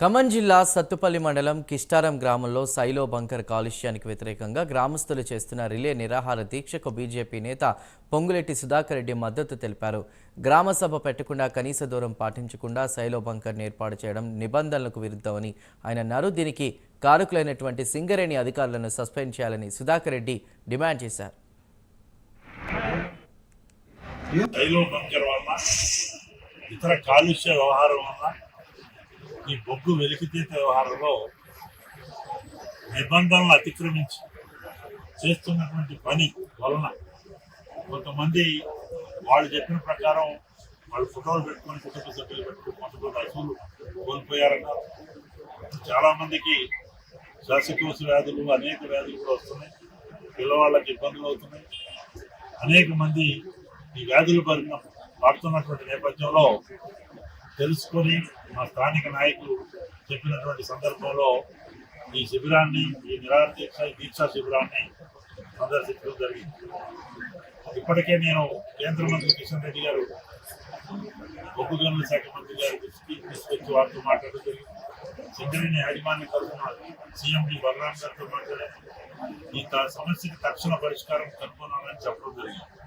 ఖమ్మం జిల్లా సత్తుపల్లి మండలం కిష్టారం గ్రామంలో సైలో బంకర్ కాలుష్యానికి వ్యతిరేకంగా గ్రామస్తులు చేస్తున్న రిలే నిరాహార దీక్షకు బీజేపీ నేత పొంగులేటి సుధాకర్ రెడ్డి మద్దతు తెలిపారు. గ్రామ సభ పెట్టకుండా కనీస దూరం పాటించకుండా సైలో బంకర్ను ఏర్పాటు చేయడం నిబంధనలకు విరుద్ధమని ఆయన అన్నారు. దీనికి కారకులైనటువంటి సింగరేణి అధికారులను సస్పెండ్ చేయాలని సుధాకర్ రెడ్డి డిమాండ్ చేశారు. ఇతర కాలుష్య వ్యవహారం వల్ల ఈ బొగ్గు వెలికితీత వ్యవహారంలో నిబంధనలు అతిక్రమించి చేస్తున్నటువంటి పని వలన కొంతమంది వాళ్ళు చెప్పిన ప్రకారం వాళ్ళు ఫోటోలు పెట్టుకొని కుటుంబ సభ్యులు పెట్టుకుని కొంతమంది అసలు కోల్పోయారన్నారు. చాలా మందికి శ్వాసకోశ వ్యాధులు అనేక వ్యాధులు కూడా వస్తున్నాయి. పిల్లవాళ్ళకి ఇబ్బందులు అవుతున్నాయి. అనేక మంది ఈ వ్యాధులు పడుతున్నటువంటి నేపథ్యంలో తెలుసుకొని మా స్థానిక నాయకులు చెప్పినటువంటి సందర్భంలో ఈ శిబిరాన్ని, ఈ నిరాహార దీక్షా శిబిరాన్ని సందర్శించడం జరిగింది. ఇప్పటికే నేను కేంద్ర మంత్రి కిషన్ రెడ్డి గారు, బొగ్గు గనుల శాఖ మంత్రి గారి దృష్టికి తీసుకొచ్చి వారితో మాట్లాడడం జరిగింది. సింగరేణి యాజమాన్య తరఫున సీఎండి బలరాం గారితో మాట్లాడారు. ఈ సమస్యకి తక్షణ పరిష్కారం కనుగొనాలని చెప్పడం జరిగింది.